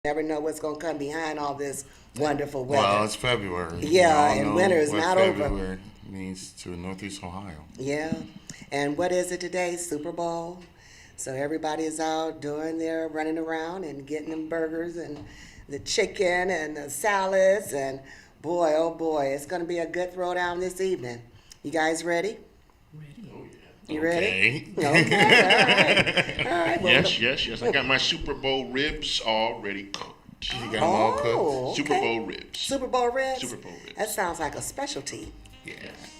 Never know what's going to come behind all this wonderful Well, weather. it's February. We Yeah, all and know winter is what not over. February means to Northeast Ohio. Yeah. And what is it today? Super Bowl. So everybody is out doing their running around and getting them burgers and the chicken and the salads. And boy, oh boy, it's going to be a good throwdown this evening. You guys ready? Ready. Oh, You yeah. ready? Okay. Okay. All right. All right. Well, Yes. I got my Super Bowl ribs already cooked. You got them all cooked? oh, Super okay. Bowl ribs. Super Bowl ribs? Super Bowl ribs. That sounds like a specialty. Yeah.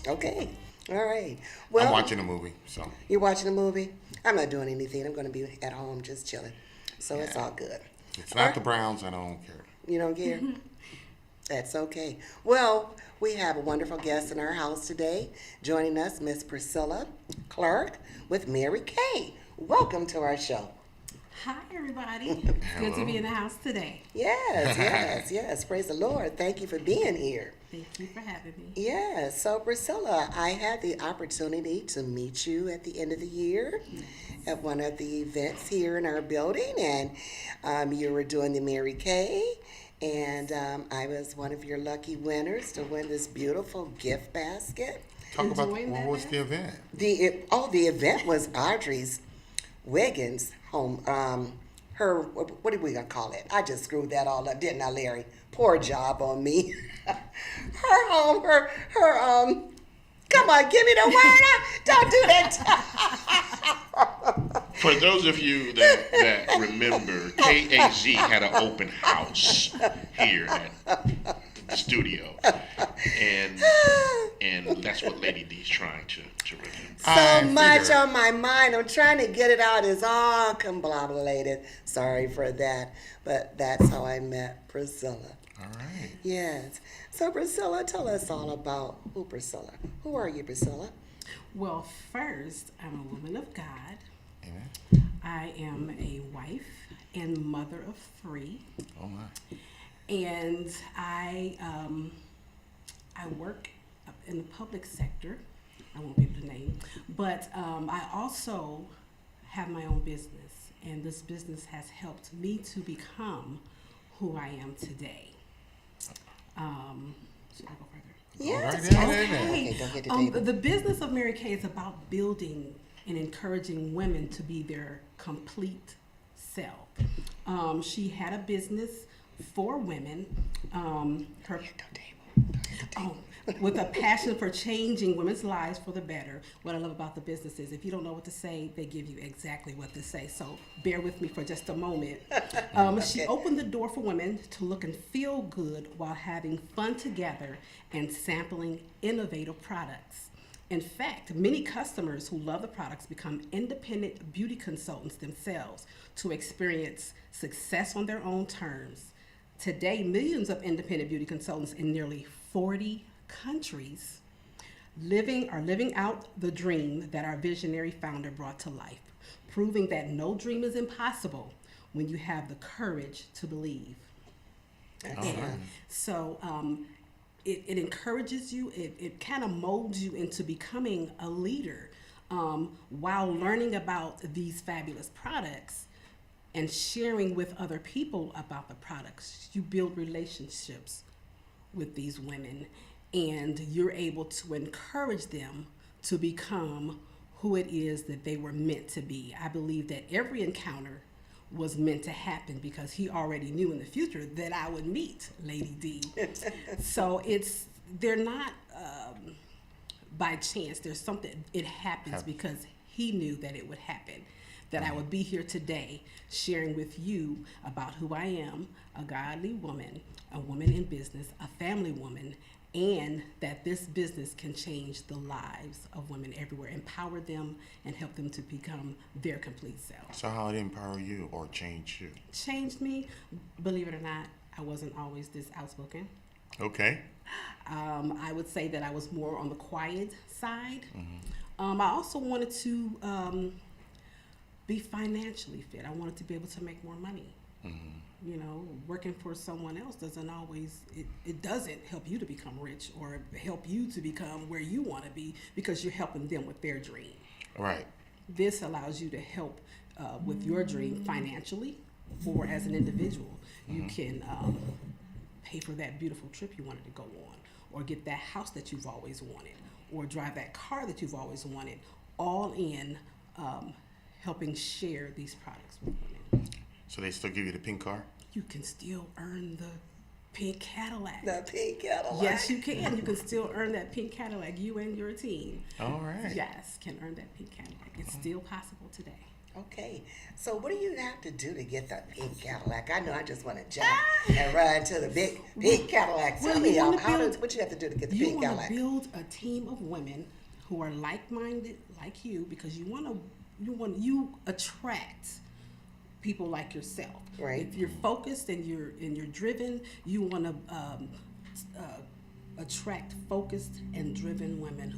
Okay. All right. Well, I'm watching a movie, so. you're watching a movie? I'm not doing anything. I'm going to be at home just chilling. So it's all good. It's not the Browns, I don't care. You don't care? That's okay. Well, we have a wonderful guest in our house today. Joining us, Miss Priscilla Clerk with Mary Kay. Welcome to our show. Hi, everybody. Good Hello. to be in the house today. Yes. Praise the Lord. Thank you for being here. Thank you for having me. Yes. So, Priscilla, I had the opportunity to meet you at the end of the year at one of the events here in our building, and you were doing the Mary Kay, and I was one of your lucky winners to win this beautiful gift basket. Talk about Enjoying what that, was man? the event? The event was Audrey's Wiggins home. Her, what did we gonna call it? I just screwed that all up, didn't I, Larry? Poor job on me. Come on, give me the word. Don't do that. For those of you that remember, KAZ had an open house here at the studio. And that's what Lady D's trying to remember. So I much figured. on my mind. I'm trying to get it out. It's all conglomerated. Sorry for that. But that's how I met Priscilla. All right. Yes. So Priscilla, tell us all about who Priscilla. Who are you, Priscilla? Well, first, I'm a woman of God. Amen. I am a wife and mother of 3. Oh, my. And I work in the public sector. I won't be able to name. But I also have my own business. And this business has helped me to become who I am today. Should I go further? Yes. right, yeah, yes. yeah, yeah. Okay, don't get the table. The business of Mary Kay is about building and encouraging women to be their complete self. She had a business for women. With a passion for changing women's lives for the better. What I love about the business is if you don't know what to say, they give you exactly what to say. So bear with me for just a moment. She opened the door for women to look and feel good while having fun together and sampling innovative products. In fact, many customers who love the products become independent beauty consultants themselves to experience success on their own terms. Today, millions of independent beauty consultants in nearly 40 countries are living out the dream that our visionary founder brought to life, proving that no dream is impossible when you have the courage to believe. All right. So it encourages you, it kind of molds you into becoming a leader while learning about these fabulous products and sharing with other people about the products. You build relationships with these women and you're able to encourage them to become who it is that they were meant to be. I believe that every encounter was meant to happen because he already knew in the future that I would meet Lady D. So they're not by chance. There's something, it happens because he knew that it would happen. That I would be here today sharing with you about who I am, a godly woman, a woman in business, a family woman, and that this business can change the lives of women everywhere, empower them and help them to become their complete self. So how it empower you or change you? Changed me, believe it or not, I wasn't always this outspoken. Okay. I would say that I was more on the quiet side. I also wanted to be financially fit. I wanted to be able to make more money. You know, working for someone else doesn't always, it doesn't help you to become rich or help you to become where you want to be because you're helping them with their dream. Right. This allows you to help with your dream financially or as an individual. You can pay for that beautiful trip you wanted to go on, or get that house that you've always wanted, or drive that car that you've always wanted, all in helping share these products with women. So they still give you the pink car? You can still earn the pink Cadillac. The pink Cadillac. Yes, you can. You can still earn that pink Cadillac. You and your team. All right. Yes, can earn that pink Cadillac. It's still possible today. Okay, so what do you have to do to get that pink Cadillac? I know I just want to jump and run to the big pink Cadillac. Tell me, what you have to do to get the You pink want Cadillac? to build a team of women who are like-minded, like you, because you attract people like yourself. Right. If you're focused and you're driven, you want to attract focused and driven women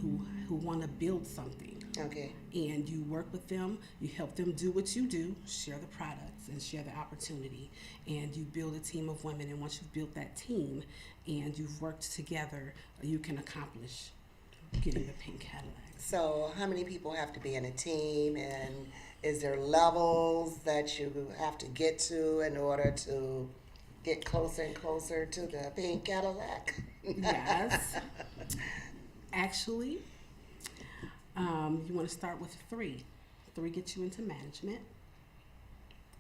who want to build something. Okay. And you work with them, you help them do what you do, share the products and share the opportunity, and you build a team of women. And once you've built that team and you've worked together, you can accomplish getting the pink Cadillac. So how many people have to be in a team, and is there levels that you have to get to in order to get closer and closer to the pink Cadillac? Yes. Actually, you want to start with 3. 3 gets you into management.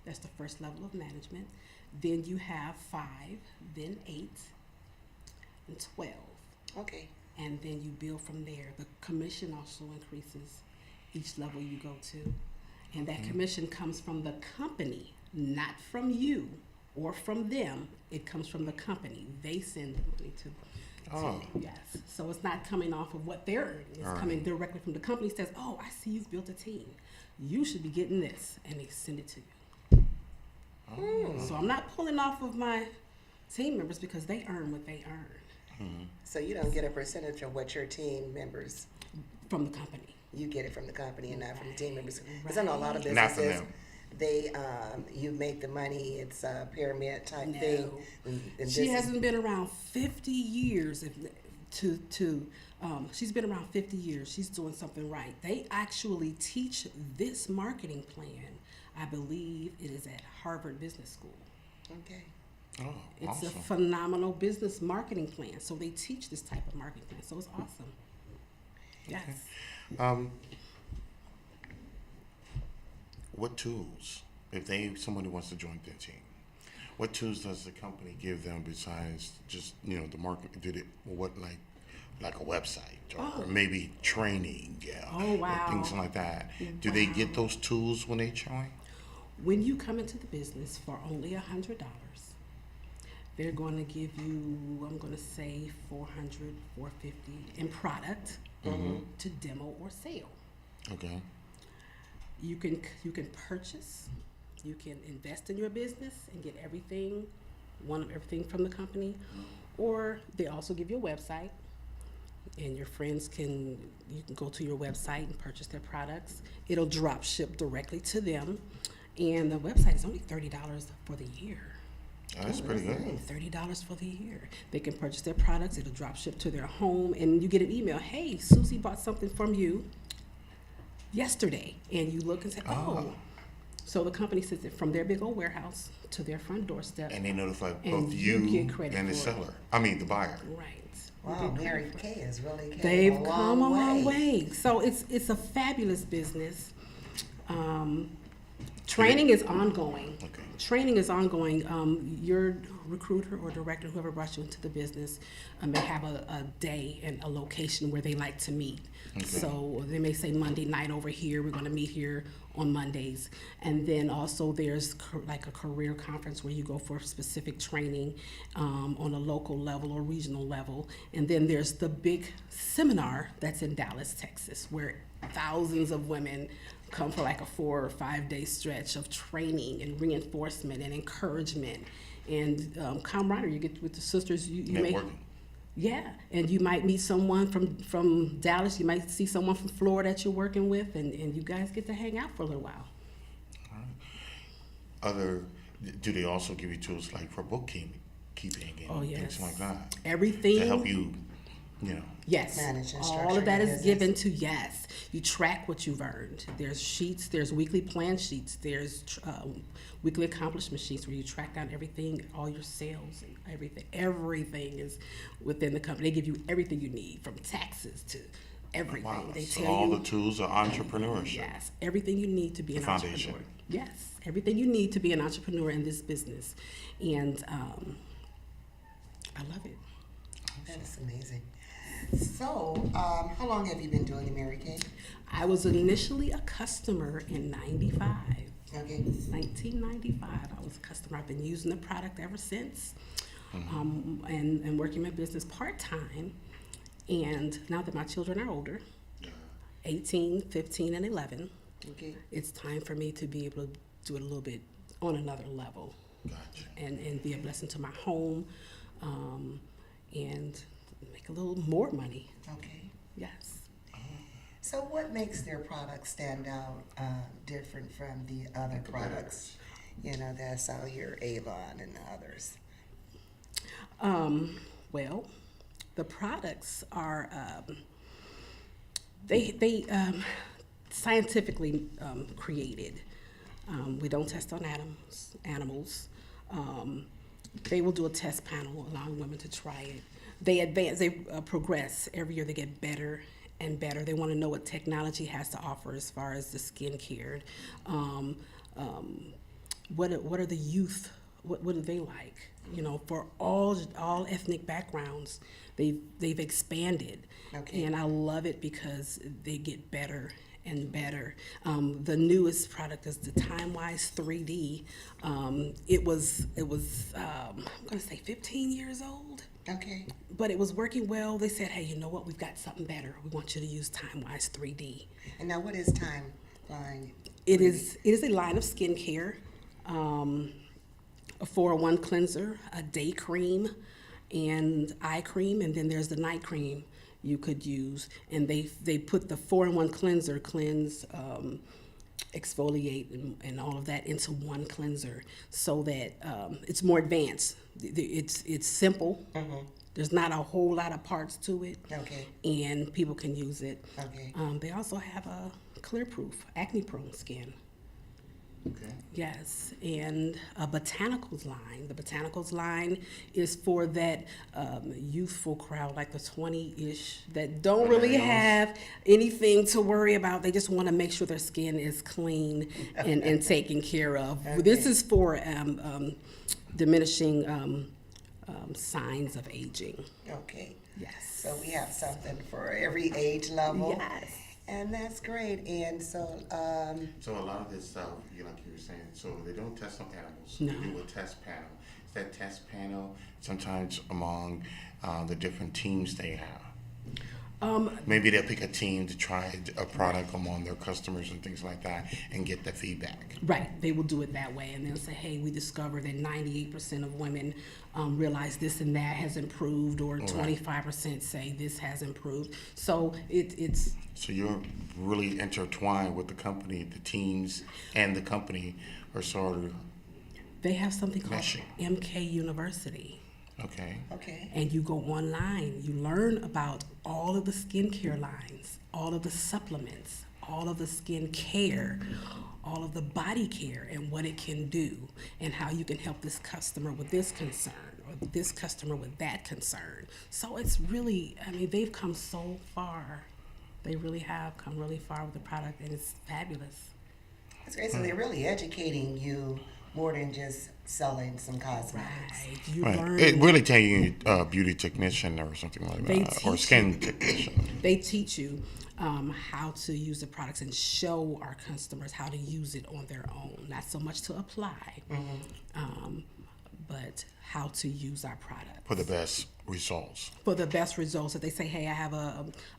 That's the first level of management. Then you have 5, then 8, and 12. Okay. And then you build from there. The commission also increases each level you go to. And that commission comes from the company, not from you or from them. It comes from the company. They send the money to Oh. yes. So it's not coming off of what they're earning. It's coming directly from the company. Says, oh, I see you've built a team. You should be getting this. And they send it to you. Oh. So I'm not pulling off of my team members because they earn what they earn So you don't get a percentage of what your team members, from the company. you get it from the company and not from the team members. Because I know a lot of Not from businesses, them. they, you make the money, it's a pyramid type thing. And She this is- hasn't been around 50 years. She's been around 50 years. She's doing something right. They actually teach this marketing plan. I believe it is at Harvard Business School. Okay. Oh, It's awesome. a phenomenal business marketing plan. So they teach this type of marketing plan. So it's awesome. Yes. What tools, if somebody wants to join their team, what tools does the company give them besides just, the market? Did it, like a website or maybe training? Yeah, Oh, wow. or things like that. Do they get those tools when they join? When you come into the business for only $100, they're going to give you, I'm going to say $400, $450 in product to demo or sale. Okay. You can purchase, you can invest in your business and get everything from the company, or they also give you a website, and your friends you can go to your website and purchase their products. It'll drop ship directly to them, and the website is only $30 for the year. Oh, that's pretty good. $30 for the year. They can purchase their products. It'll drop ship to their home, and you get an email. Hey, Susie bought something from you yesterday, and you look and say, oh. So the company sends it from their big old warehouse to their front doorstep. And they notify And both you you get credit and the for it. seller. I mean, the buyer. Right. Wow, Mary Kay has really came They've a long come a long way. way. So it's a fabulous business. Training is ongoing. Okay. Training is ongoing. Your recruiter or director, whoever brought you into the business, may have a day and a location where they like to meet. Okay. So they may say Monday night over here, we're going to meet here on Mondays. And then also there's like a career conference where you go for specific training on a local level or regional level. And then there's the big seminar that's in Dallas, Texas, where thousands of women come for like a 4 or 5 day stretch of training and reinforcement and encouragement and camaraderie. You get with the sisters. You may, Networking. yeah, and you might meet someone from Dallas. You might see someone from Florida that you're working with, and you guys get to hang out for a little while. Do they also give you tools like for bookkeeping and Oh, yes. things like that? Everything. To help you, you know. Yes, Manage and all structure of that your is business. given to, yes. You track what you've earned. There's sheets, there's weekly plan sheets, there's weekly accomplishment sheets where you track down everything, all your sales and everything. Everything is within the company. They give you everything you need, from taxes to everything. Wow. They So tell all you, the tools of entrepreneurship. yes, everything you need to be an Foundation. entrepreneur. Yes, everything you need to be an entrepreneur in this business. And I love it. That is amazing. So, how long have you been doing the Mary Kay? I was initially a customer in 95. Okay. 1995, I was a customer. I've been using the product ever since, and working my business part-time. And now that my children are older, 18, 15, and 11, Okay. it's time for me to be able to do it a little bit on another level, Gotcha. and be a blessing to my home, and make a little more money. Okay. Yes. So, what makes their products stand out different from the other products? You know, that's out here, Avon and others. Well, the products are they scientifically created. We don't test on animals. They will do a test panel allowing women to try it. They advance, they progress every year. They get better and better. They want to know what technology has to offer as far as the skincare. What are the youth? What do they like? You know, for all ethnic backgrounds, they've expanded, Okay. and I love it because they get better and better. The newest product is the TimeWise 3D. It was I'm gonna say 15 years old, Okay. but it was working well. They said, hey, you know what? We've got something better. We want you to use TimeWise 3D. And now, what is Timeline? It is a line of skincare, a 401 cleanser, a day cream, and eye cream, and then there's the night cream you could use. And they put the 401 cleanser, cleanse, exfoliate, and all of that into one cleanser, so that it's more advanced. It's simple. There's not a whole lot of parts to it, Okay. and people can use it. Okay. They also have a clear proof, acne-prone skin. Okay. Yes, and a botanicals line. The botanicals line is for that youthful crowd, like the 20-ish, that don't really Millennials. have anything to worry about. They just want to make sure their skin is clean and taken care of. This is for diminishing signs of aging. Okay. Yes. So we have something for every age level. Yes. And that's great. And so, So a lot of this stuff, like you were saying, so they don't test on animals. No. They do a test panel. Is that test panel sometimes among the different teams they have? Maybe they'll pick a team to try a product among their customers and things like that and get the feedback. Right, they will do it that way, and they'll say, hey, we discovered that 98% of women realize this and that has improved, or 25% say this has improved. So it's So you're really intertwined with the company, the teams, and the company are sort of, they have something called Meshing. MK University. okay. okay. And you go online, you learn about all of the skincare lines, all of the supplements, all of the skin care, all of the body care, and what it can do, and how you can help this customer with this concern, or this customer with that concern. So it's really, I mean, they've come so far. They really have come really far with the product, and it's fabulous. That's great. So they're really educating you more than just selling some cosmetics. Right, you Right. learn. It really tell you beauty technician or something like They that, or teach skin technician. They teach you how to use the products and show our customers how to use it on their own. Not so much to apply, but how to use our product For the best results. for the best results. If they say, hey, I have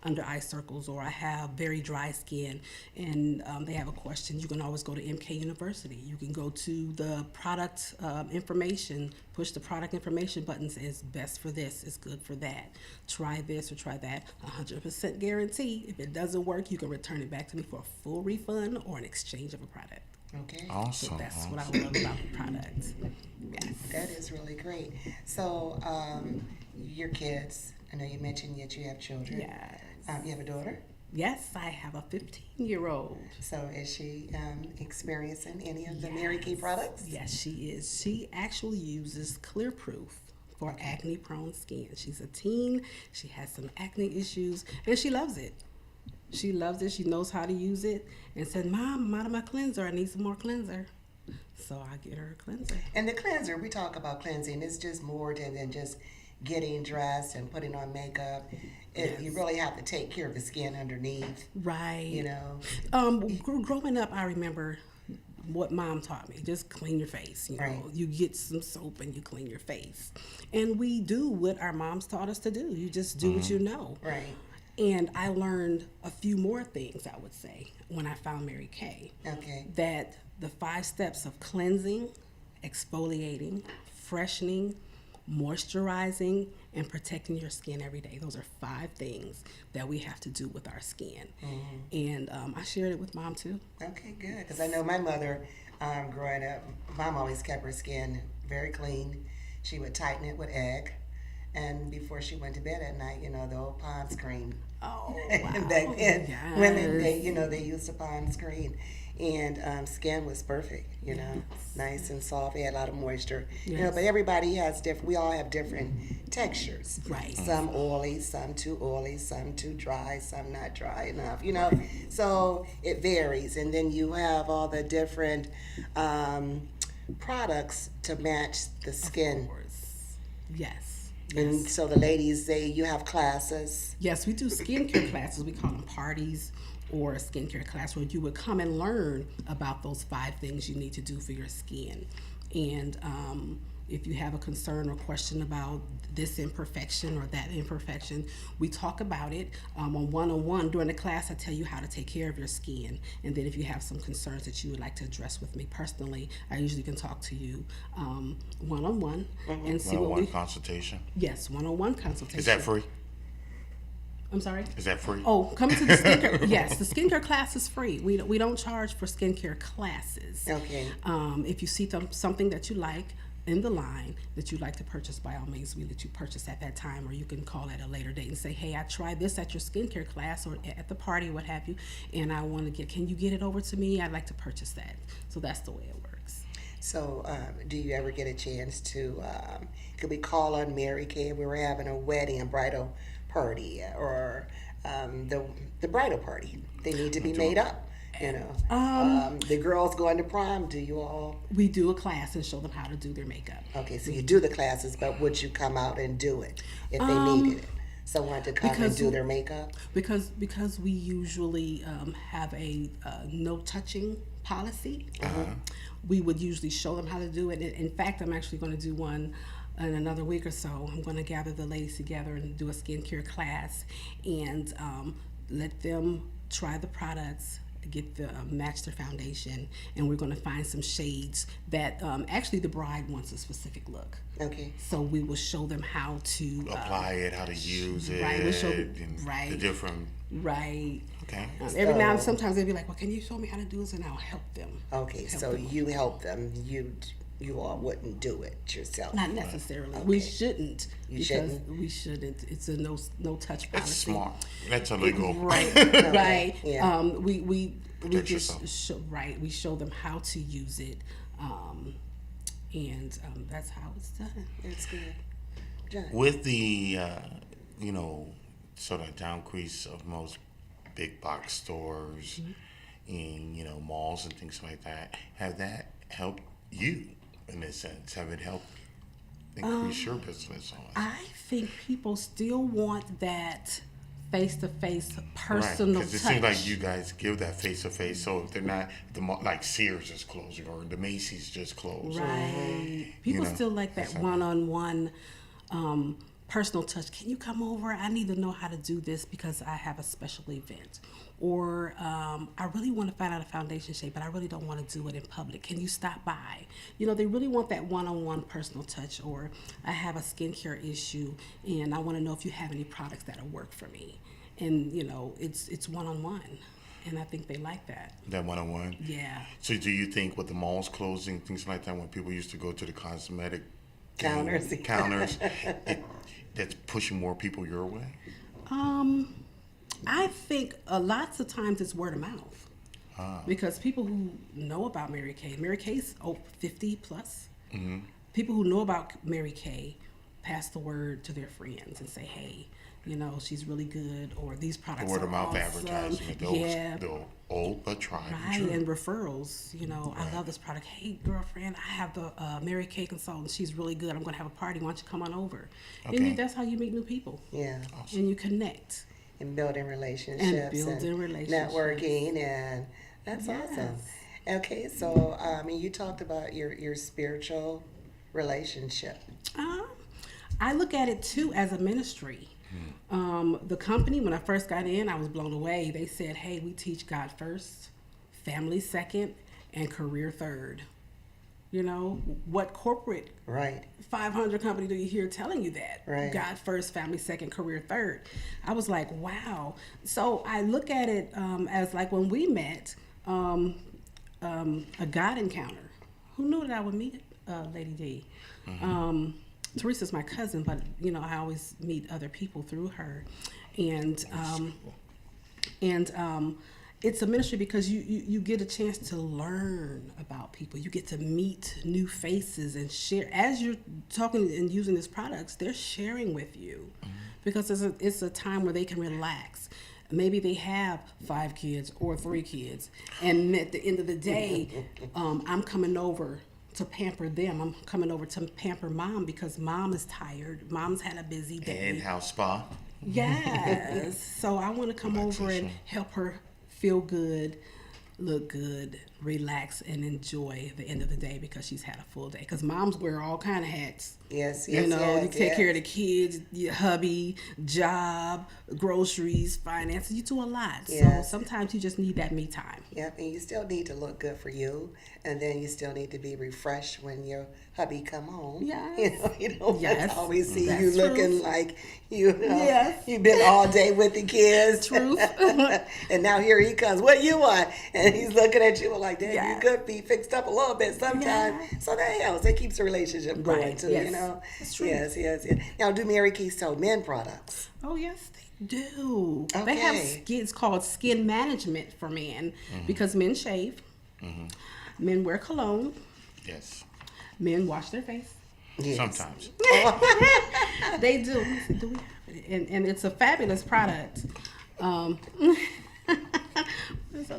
under eye circles, or I have very dry skin, and they have a question, you can always go to MK University. You can go to the product information, push the product information button, says best for this, is good for that. Try this or try that. 100% guarantee. If it doesn't work, you can return it back to me for a full refund or an exchange of a product. Okay. So Awesome. that's what I love about the product. Yes. That is really great. So, your kids I know you mentioned that you have children. Yes. You have a daughter? Yes, I have a 15-year-old. So is she experiencing any of the Mary Kay products? Yes, she is. She actually uses Clear Proof for acne-prone skin. She's a teen. She has some acne issues, and she loves it. She loves it. She knows how to use it, and said, "Mom, I'm out of my cleanser. I need some more cleanser." So I get her a cleanser. And the cleanser, we talk about cleansing, it's just more than just getting dressed and putting on makeup. You really have to take care of the skin underneath, Right. you know. Growing up, I remember what Mom taught me: just clean your face. You know, Right. you get some soap and you clean your face, and we do what our moms taught us to do. You just do what you know. Right. And I learned a few more things, I would say, when I found Mary Kay. Okay. That the 5 steps of cleansing, exfoliating, freshening, moisturizing, and protecting your skin every day. Those are 5 things that we have to do with our skin. And I shared it with Mom too. Okay, good. Because I know my mother, growing up, Mom always kept her skin very clean. She would tighten it with egg. And before she went to bed at night, you know, the old Pond's cream. Oh, Back then, yes. women, they used the Pond's cream. And skin was perfect, you know, nice and soft. It had a lot of moisture. You know, Yes. but everybody has different, we all have different textures. Right. Some oily, some too oily, some too dry, some not dry enough, you know. So it varies. And then you have all the different products to match the skin. Of course. Yes. And so the ladies, you have classes. Yes, we do skincare classes. We call them parties or a skincare class where you would come and learn about those 5 things you need to do for your skin. And if you have a concern or question about this imperfection or that imperfection, we talk about it on one-on-one. During the class, I tell you how to take care of your skin. And then if you have some concerns that you would like to address with me personally, I usually can talk to you one-on-one and see what One-on-one we... consultation. Yes, one-on-one consultation. Is that free? I'm sorry? Is that free? Oh, come to the skincare. Yes, the skincare class is free. We don't charge for skincare classes. Okay. If you see something that you like in the line that you'd like to purchase, by all means, we let you purchase at that time, or you can call at a later date and say, "Hey, I tried this at your skincare class or at the party, what have you, and I want to can you get it over to me? I'd like to purchase that." So that's the way it works. So, do you ever get a chance to, could we call on Mary Kay if we were having a wedding, a bridal party, or the bridal party? They need to be made up, you know. The girls going to prom, do you all? We do a class and show them how to do their makeup. Okay, so you do the classes, but would you come out and do it if they needed it? Someone to come and because do their makeup? Because we usually have a no touching policy. We would usually show them how to do it. In fact, I'm actually going to do one in another week or so. I'm going to gather the ladies together and do a skincare class and let them try the products, get the match their foundation, and we're going to find some shades that actually the bride wants a specific look. Okay. So we will show them how to Apply it, how to use it, right, we'll show and right. the different. right. Okay. Every now and sometimes they'll be like, "Well, can you show me how to do this?" And I'll help them. Okay, Help so them. you help them. You all wouldn't do it yourself. Not necessarily. We Okay. shouldn't. You because shouldn't? We shouldn't. It's a no touch policy. That's smart. That's illegal. Right. Right. Yeah. We Protect just yourself. we show them how to use it, and that's how it's done. That's good. John. With the, sort of decrease of most big box stores and, malls and things like that, have that helped you in a sense? Have it helped increase your business on it? I think people still want that face-to-face Right, personal because it touch. seems like you guys give that face-to-face, so if they're not, like Sears is closing or the Macy's just closed. Right. People still like that one-on-one personal touch. Can you come over? I need to know how to do this because I have a special event. Or I really want to find out a foundation shade, but I really don't want to do it in public. Can you stop by? They really want that one-on-one personal touch. Or I have a skincare issue and I want to know if you have any products that'll work for me. And it's one-on-one. And I think they like that. That one-on-one? Yeah. So do you think with the malls closing, things like that, when people used to go to the cosmetic Counters. counters, that's pushing more people your way? I think lots of times it's word of mouth. Because people who know about Mary Kay's 50 plus. Mm-hmm. People who know about Mary Kay pass the word to their friends and say, hey, you know, she's really good, or these products The word are of mouth awesome. advertisement. Those old but tried and Right, true. and referrals. You know, I love this product. Hey, girlfriend, I have the Mary Kay consultant. She's really good. I'm going to have a party. Why don't you come on over? Okay. And that's how you meet new people. Yeah. And you connect. And building relationships. Networking, and that's Yes. awesome. Okay, so you talked about your spiritual relationship. I look at it too as a ministry. The company, when I first got in, I was blown away. They said, hey, we teach God first, family second, and career third. You know, what corporate Right. 500 company do you hear telling you that? Right. God first, family second, career third. I was like, wow. So I look at it as like when we met, a God encounter. Who knew that I would meet Lady D? Teresa's my cousin, but you know I always meet other people through her, and it's a ministry because you get a chance to learn about people. You get to meet new faces and share. As you're talking and using these products, they're sharing with you because it's a time where they can relax. Maybe they have 5 kids or 3 kids, and at the end of the day, I'm coming over to pamper them. I'm coming over to pamper mom because mom is tired. Mom's had a busy day. In-house spa. Yes. So I want to come over and Relaxation. help her feel good, look good, relax, and enjoy the end of the day because she's had a full day. Because moms wear all kind of hats. Yes, You yes, know, yes, you take yes. care of the kids, your hubby, job, groceries, finances. You do a lot. Yes. So sometimes you just need that me time. Yep, and you still need to look good for you, and then you still need to be refreshed when your hubby come home. Yes. You don't Yes. want to always see That's you looking truth. like Yes. you've been all day with the kids. Truth. And now here he comes. What you want? And he's looking at you like, Dad, Yes. you could be fixed up a little bit sometimes. Yeah. So that helps. That keeps the relationship going Right. too. Yes. You know. That's true. Yes. Now, do Mary Kay sell men products? Oh yes, they do. They have Okay. it's called skin management for men because men shave, men wear cologne, Yes. men wash their face. Yes. Sometimes. They do. Let me see, do we have it? And it's a fabulous product. It's on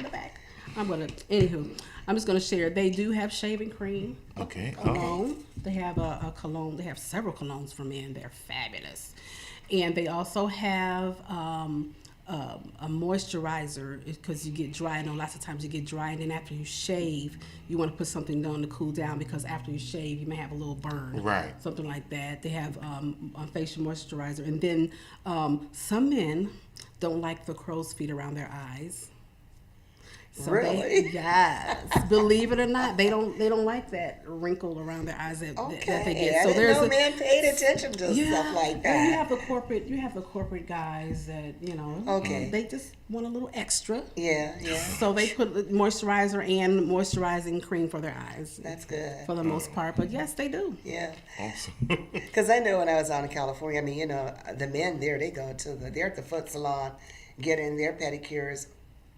the back. I'm just gonna share. They do have shaving cream. Okay. Cologne. They have a cologne. They have several colognes for men. They're fabulous, and they also have a moisturizer because you get dry. I know lots of times you get dry, and then after you shave, you want to put something on to cool down because after you shave, you may have a little burn, Right. Something like that. They have a facial moisturizer, and then some men don't like the crow's feet around their eyes. So Really? yes. Believe it or not, they don't like that wrinkle around their eyes that Okay. they get. I So didn't there's know men paid attention to stuff like that. well, you have the corporate guys that Okay. they just want a little extra. Yeah. So they put the moisturizer and moisturizing cream for their eyes That's good. for the most part. But yes, they do. Yeah. Awesome. Because I know when I was out in California, the men there, they're at the foot salon getting their pedicures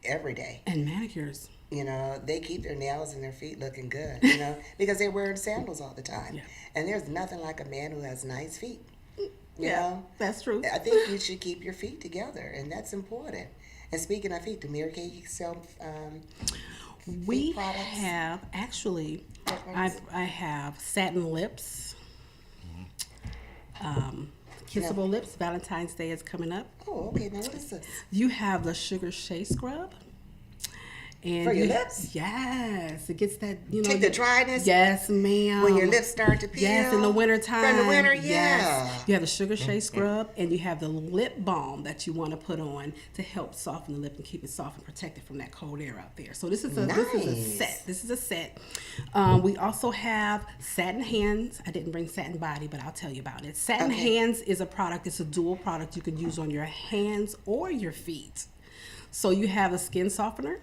every day. And manicures. They keep their nails and their feet looking good, because they're wearing sandals all the time. Yeah. And there's nothing like a man who has nice feet. You Yeah, know? that's true. I think you should keep your feet together, and that's important. And speaking of feet, do Mary Kay sell We feet products? have actually, Products? I have satin lips, kissable lips. Valentine's Day is coming up. Oh, okay. Now what is this? You have the Sugar Shea Scrub. And For your lips? Yes, it gets that Take the dryness? Yes, ma'am. When your lips start to peel? Yes, in the wintertime. From the winter, Yes. yeah. You have the Sugar Shea Scrub, and you have the lip balm that you want to put on to help soften the lip and keep it soft and protect it from that cold air out there. So this is a Nice. set. This is a set. We also have satin hands. I didn't bring satin body, but I'll tell you about it. Satin Okay. hands is a product. It's a dual product you can use on your hands or your feet. So you have a skin softener.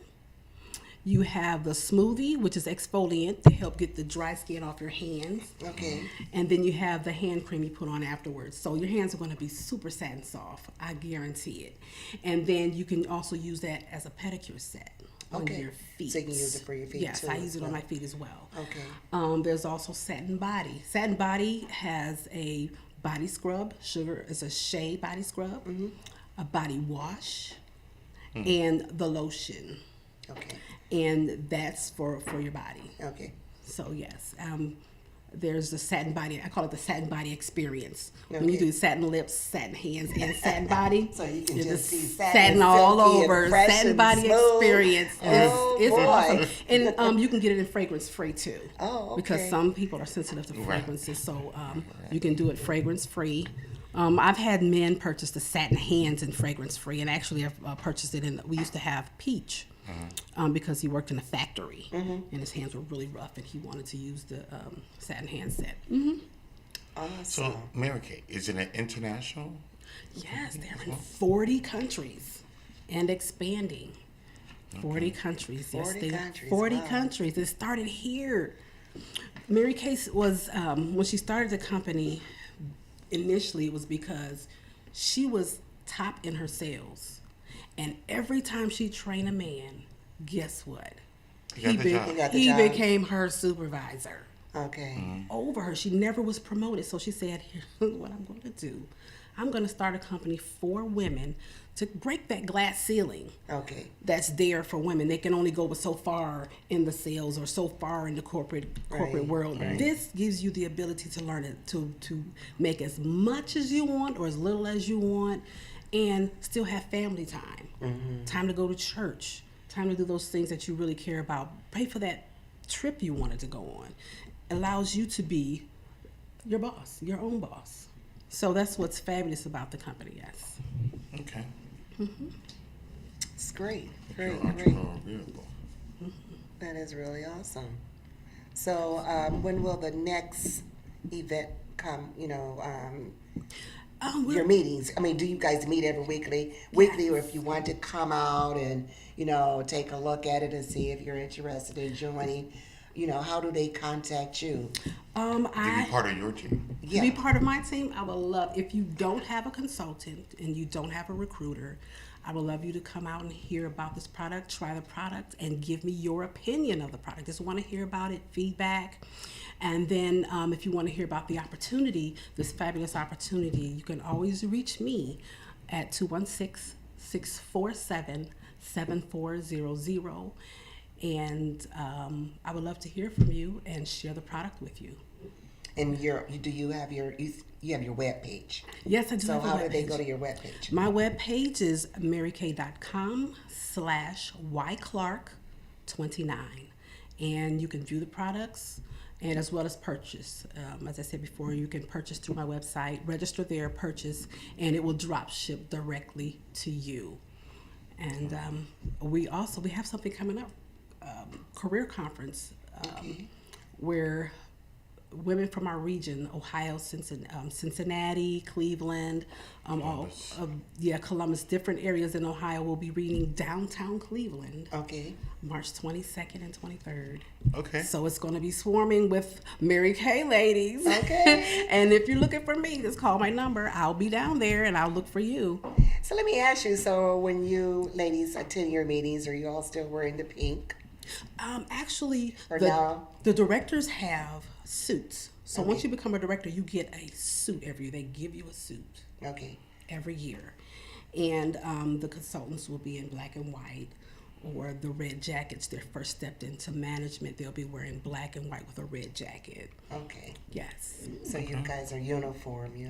You have the smoothie, which is exfoliant to help get the dry skin off your hands. Okay. And then you have the hand cream you put on afterwards. So your hands are going to be super satin soft. I guarantee it. And then you can also use that as a pedicure set on Okay. your feet. So you can use it for your feet yes, too I as use it on well. my feet as well. Okay. There's also Satin Body. Satin Body has a body scrub. Sugar is a shea body scrub, a body wash, and the lotion. Okay. And that's for your body. Okay. So yes, there's the satin body. I call it the satin body experience. When you Okay. do satin lips, satin hands, and satin body, So you can it's just the see satin satin all silky and over. fresh Satin and body smooth. experience. Oh, It's boy. awesome, and you can get it in fragrance free too. Oh, Because okay. some people are sensitive to Right. fragrances, so you can do it fragrance free. I've had men purchase the satin hands in fragrance free, and actually I've purchased it in. We used to have Peach. Because he worked in a factory and his hands were really rough, and he wanted to use the satin hand set. Awesome. So, Mary Kay, is it an international? Yes, they're in 40 countries and expanding. 40 countries. 40 yes, countries, 40 wow. countries. It started here. Mary Kay was, when she started the company, initially it was because she was top in her sales. And every time she trained a man, guess what? He got the job. He got the He job. became her supervisor Okay. over her. She never was promoted. So she said, here's what I'm going to do. I'm going to start a company for women to break that glass ceiling Okay. that's there for women. They can only go but so far in the sales or so far in the corporate Right, world. right. This gives you the ability to learn it, to make as much as you want or as little as you want, and still have family time, time to go to church, time to do those things that you really care about. Pay for that trip you wanted to go on. Allows you to be your boss, your own boss. So that's what's fabulous about the company, yes. Okay. It's great. Great. Your Great. entrepreneurial vehicle. That is really awesome. So, when will the next event come? Your meetings. I mean, do you guys meet every weekly, or if you want to come out and take a look at it and see if you're interested in joining, how do they contact you? To be part of your team. To be part of my team, I would love, if you don't have a consultant and you don't have a recruiter, I would love you to come out and hear about this product, try the product, and give me your opinion of the product. Just want to hear about it, feedback. And then if you want to hear about the opportunity, this fabulous opportunity, you can always reach me at 216-647-7400. And I would love to hear from you and share the product with you. And you have your web page? Yes, I do So have a how web do they page. go to your web page? My web page is marykay.com/yclark29. And you can view the products and as well as purchase. As I said before, you can purchase through my website, register there, purchase, and it will drop ship directly to you. And we have something coming up, career conference, where women from our region, Ohio, Cincinnati, Cleveland, Columbus, different areas in Ohio, will be reading downtown Cleveland, Okay. March 22nd and 23rd. Okay. So it's going to be swarming with Mary Kay ladies. Okay. And if you're looking for me, just call my number. I'll be down there and I'll look for you. So let me ask you, so when you ladies attend your meetings, are you all still wearing the pink? Actually, Or no? the directors have suits. So Okay. once you become a director, you get a suit every year. They give you a suit Okay. every year. And the consultants will be in black and white, or the red jackets. Their first step into management, they'll be wearing black and white with a red jacket. Okay. Yes. So you guys are uniform. You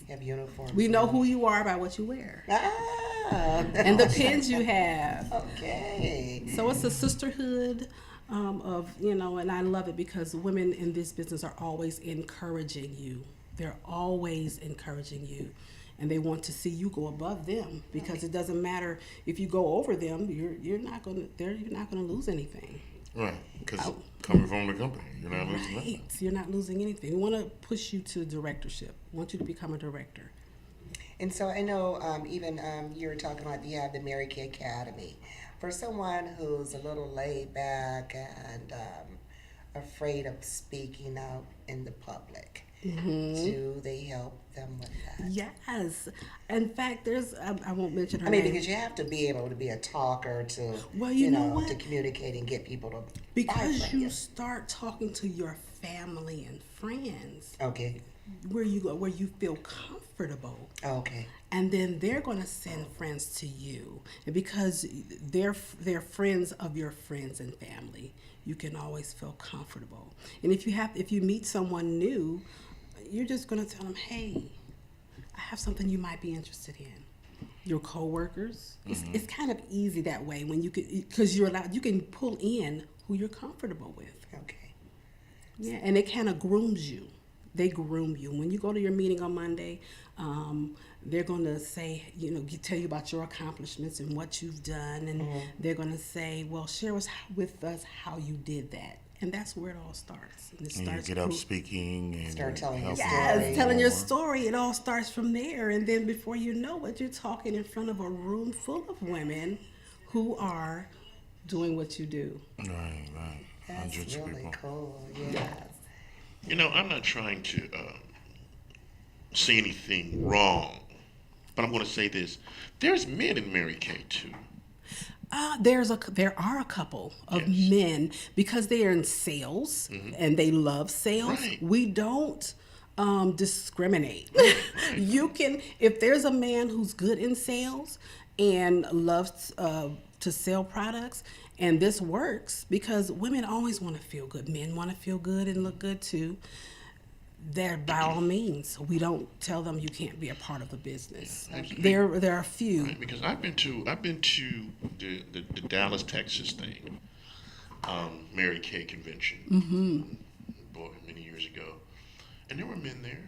have uniforms. We know who you are by what you wear Ah. and the pins you have. Okay. So it's a sisterhood and I love it because women in this business are always encouraging you. They're always encouraging you. And they want to see you go above them, because it doesn't matter if you go over them. You're not gonna lose anything. Right. Because coming from the company, you're not losing nothing. Right. You're not losing anything. We want to push you to directorship. We want you to become a director. And so I know even you were talking about you have the Mary Kay Academy for someone who's a little laid back and afraid of speaking out in the public, do they help them with that? Yes. In fact, I won't mention her I mean, name. because you have to be able to be a talker to, Well, you know what? to communicate and get people to buy Because from you you. start talking to your family and friends Okay. where you feel comfortable. Okay. And then they're going to send friends to you. And because they're friends of your friends and family, you can always feel comfortable. And if you meet someone new, you're just going to tell them, hey, I have something you might be interested in. Your coworkers, it's kind of easy that way when you because you can pull in who you're comfortable with. Okay. Yeah, and it kind of grooms you. They groom you. When you go to your meeting on Monday, they're going to say, tell you about your accomplishments and what you've done. And they're going to say, well, share with us how you did that. And that's where it all starts. And it And starts you get up speaking and Start telling your help story. Yes, telling your more. story. It all starts from there. And then before you know it, you're talking in front of a room full of women who are doing what you do. Right. That's Hundreds of really people. cool. Yeah. I'm not trying to say anything wrong, but I'm going to say this. There's men in Mary Kay, too. There are a couple of Yes. men because they are in sales and they love sales. Right. We don't discriminate. You can, if there's a man who's good in sales and loves to sell products, and this works because women always want to feel good. Men want to feel good and look good too. There, by all means, we don't tell them you can't be a part of the business. Absolutely. There are a few. Right, because I've been to the Dallas, Texas thing, Mary Kay convention, boy, many years ago, and there were men there.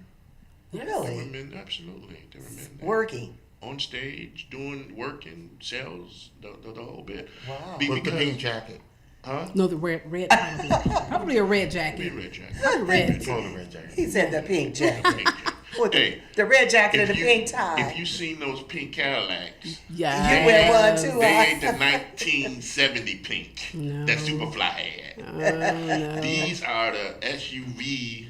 There were Really? men, absolutely. There were men there. Working. On stage, doing work and sales, the whole bit. Wow. With the pink jacket. Huh? No, the red probably a red jacket. Red jacket. Not red. Oh, the red jacket. He said the pink jacket. Pink jacket. With Hey, the red jacket and if the you- pink tie. If you seen those pink Cadillacs, Yeah. You wear one too, they huh? ain't the 1970 pink that Superfly had. These are the SUV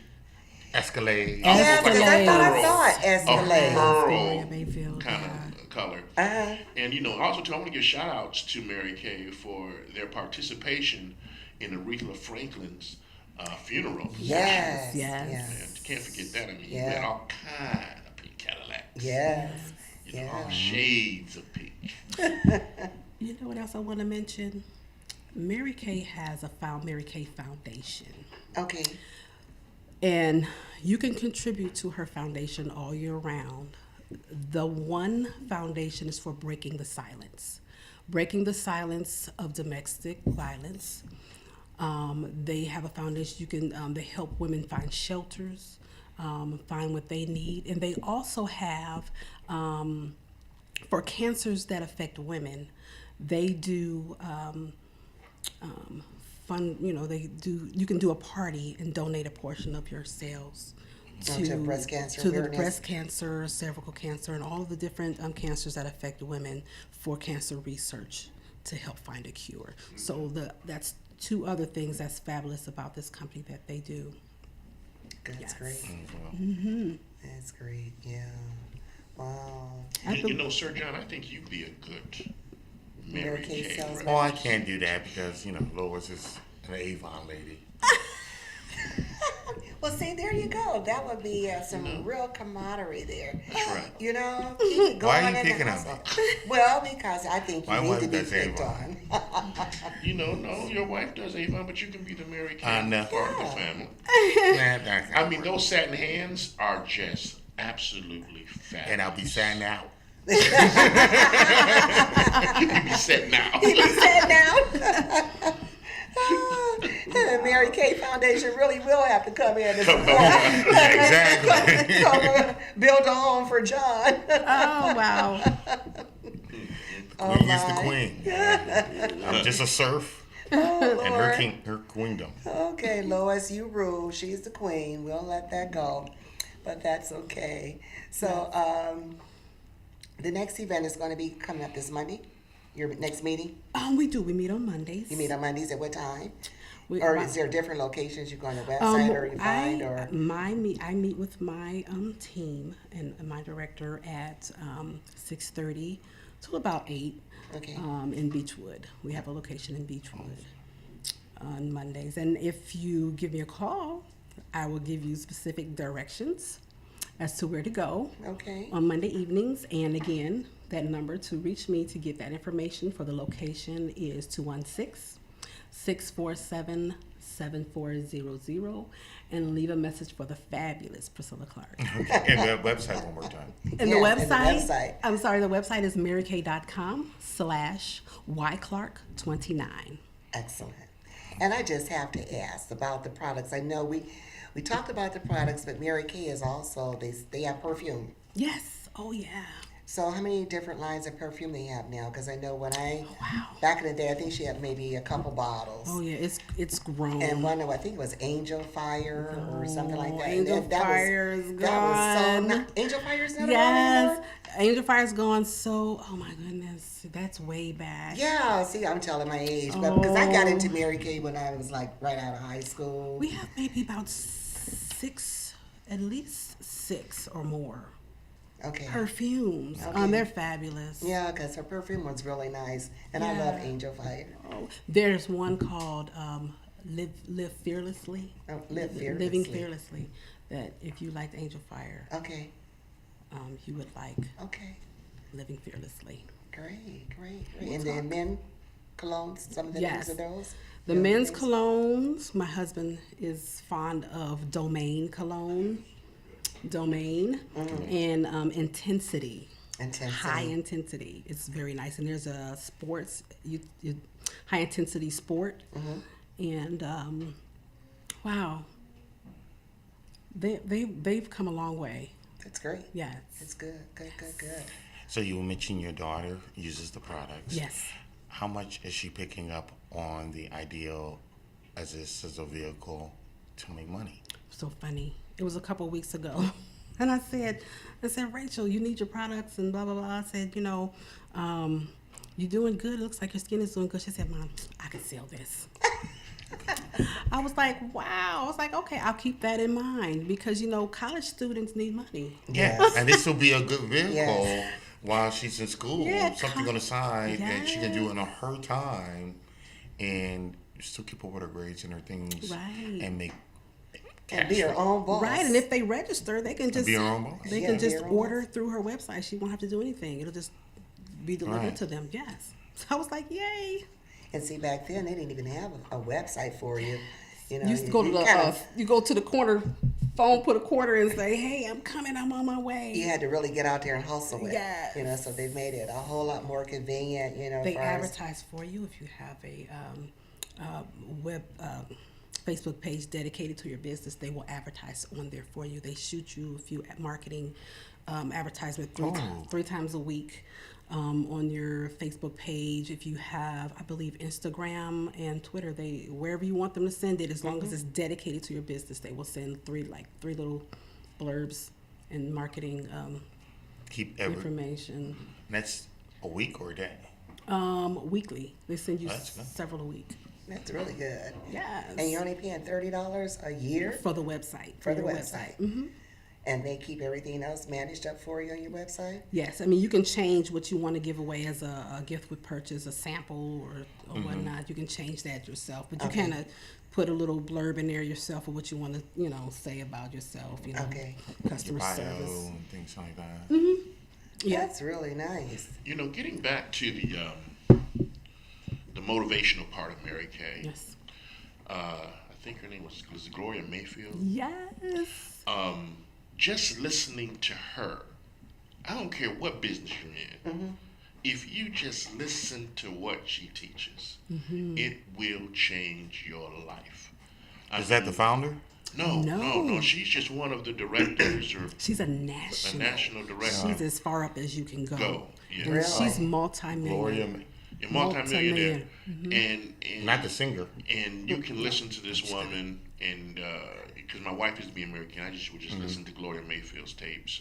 Escalade. Yes, 'cause I thought I Escalades. saw it. a Escalade. Gloria pearl Mayfield, kind yeah. of color. Uh-huh. And also too, I want to give shout outs to Mary Kay for their participation in Aretha Franklin's funeral. Yes. Yes. Yes. Can't forget that. I mean, you Yeah. had all kind of pink Cadillacs. Yes. All Yeah. shades of pink. You know what else I want to mention? Mary Kay has a Mary Kay Foundation. Okay. And you can contribute to her foundation all year round. The one foundation is for breaking the silence. Breaking the silence of domestic violence. They have a foundation. You can they help women find shelters, find what they need, and they also have for cancers that affect women. They do fund. You can do a party and donate a portion of your sales To breast cancer to the awareness. breast cancer, cervical cancer, and all of the different cancers that affect women for cancer research to help find a cure. So that's two other things that's fabulous about this company that they do. That's Yes. great. Mm-hmm. That's great. Yeah. Wow. Sir John, I think you'd be a good Mary Mary Kay Kay. salesman. Oh, I can't do that because, Lois is an Avon lady. Well, see, there you go. That would be some real camaraderie there. That's right. You know, keep it Why are going you in the picking on house. me? Well, because I think you My need wife to be does picked Avon. on. No, your wife does Avon, but you can be the Mary Kay I know. part of the family. I mean, those satin hands are just absolutely fabulous. and I'll be signing out. You be set now. He be sitting down. The Mary Kay Foundation really will have to come in and Exactly. come build a home for John. Oh wow! Queen is the queen. I'm just a serf Oh, and Lord. her queendom. Okay, Lois, you rule. She's the queen. We'll let that go, but that's okay. So, the next event is going to be coming up this Monday. your next meeting? We do. We meet on Mondays. You meet on Mondays at what time? We- Or my- is there different locations you go on the website or you find? Or I meet with my team and my director at 6:30 till about 8. Okay. In Beechwood. We have a location in Beechwood on Mondays. And if you give me a call, I will give you specific directions as to where to go Okay. on Monday evenings. And again, that number to reach me to get that information for the location is 216-647-7400, and leave a message for the fabulous Priscilla Clerk. Okay. And that website one more time. And Yes, the and the website, website. I'm sorry, the website is marykay.com/yclark29. Excellent. And I just have to ask about the products. I know we talked about the products, but Mary Kay is also, they have perfume. Yes. Oh, yeah. So how many different lines of perfume they have now? Because I know when Wow. back in the day, I think she had maybe a couple bottles. Oh, yeah. It's grown. And one of, I think it was Angel Fire or something like that. Angel And that Fire is That was so gone. Angel Fire is not around Yes. anymore? Angel Fire's gone so, oh my goodness. That's way back. Yeah, see, I'm telling my age. But because I got Oh. into Mary Kay when I was like right out of high school. We have maybe about 6, at least 6 or more Okay. perfumes. Okay. They're fabulous. Yeah, because her perfume was really nice. And I love Yeah. Angel Fire. Oh, there's one called Live Fearlessly. Oh, Live Fearlessly. Living Fearlessly. That if you liked Angel Fire, Okay. you would like Okay. Living Fearlessly. Great. And then men colognes, some of the names Yes. of those? The You know, men's names? colognes, my husband is fond of Domain cologne. Domain. And Intensity. Intensity. High Intensity. It's very nice. And there's a sports, High Intensity Sport. And wow. They've come a long way. That's great. Yes. It's good. Good. So you mentioned your daughter uses the products. Yes. How much is she picking up on the ideal as this as a vehicle to make money? So funny. It was a couple weeks ago. And I said, Rachel, you need your products and blah, blah, blah. I said, you're doing good. It looks like your skin is doing good. She said, Mom, I can sell this. I was like, wow. I was like, okay, I'll keep that in mind because, college students need money. Yes. And this will be a good vehicle Yes. while she's in school. Yeah, Something on the side that she can do Yes. in her time and still keep up with her grades and her things. Right. And make And be her own boss. Right, and if they register, they can just be her own boss. They Yeah, can be just her own order boss. through her website. She won't have to do anything. It'll just be delivered Right. to them. Yes. So I was like, yay. And see, back then, they didn't even have a website for you. You know, You used to go to the kinda- you go to the corner phone, put a quarter and say, hey, I'm coming. I'm on my way. you had to really get out there and hustle it. Yes. So they've made it a whole lot more convenient, They for us. advertise for you if you have a web Facebook page dedicated to your business. They will advertise on there for you. They shoot you a few marketing advertisement three times a week on your Facebook page. If you have, I believe, Instagram and Twitter, wherever you want them to send it, as long as it's dedicated to your business, they will send three little blurbs and marketing Keep every. information. That's a week or a day. Weekly. They send you That's good. several a week. That's really good. Yes. And you're only paying $30 a year For the website. for the your website. Mm-hmm. And they keep everything else managed up for you on your website? Yes. I mean, you can change what you want to give away as a gift with purchase, a sample or whatnot. You can change that yourself. But you Okay. kind of put a little blurb in there yourself of what you want to, say about yourself, Okay. customer Bio service. and things like that. Yeah. That's really nice. Getting back to the motivational part of Mary Kay. Yes. I think her name was Gloria Mayfield. Yes. Just listening to her, I don't care what business you're in. If you just listen to what she teaches, it will change your life. Is that the founder? No. She's just one of the directors or She's a a national. national director. She's as far up as you can go. Yeah. And Really? she's multi-million. Gloria, A multimillionaire, Multimillion. and not the singer. and you can listen to this woman, and because my wife is being American, I just would just listen to Gloria Mayfield's tapes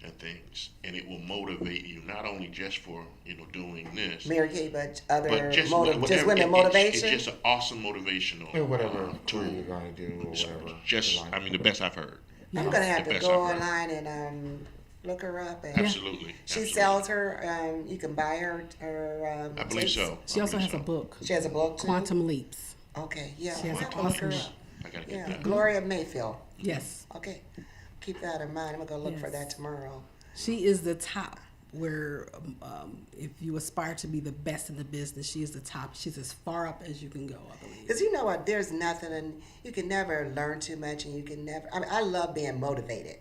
and things, and it will motivate you not only just for doing this, Mary Kay, but other but just just women motivation. It's just an awesome motivational Or whatever tool. tour you're going to do, or So, whatever. just you like. I mean the best I've heard. I'm gonna have The to best go I've heard. online and look her up. And Absolutely. She absolutely. sells her. You can buy her. I believe tapes. so. She I also believe has a so. book, She has a book too. Quantum Leaps. Okay, yeah. She has I'm a gonna look her awesome- up. I gotta get Yeah, that. Gloria Mayfield. Yes. Okay, keep that in mind. I'm gonna go look for Yes. that tomorrow. She is the top. Where if you aspire to be the best in the business, she is the top. She's as far up as you can go, I believe. Because you know what, there's nothing, and you can never learn too much, and you can never. I mean, I love being motivated.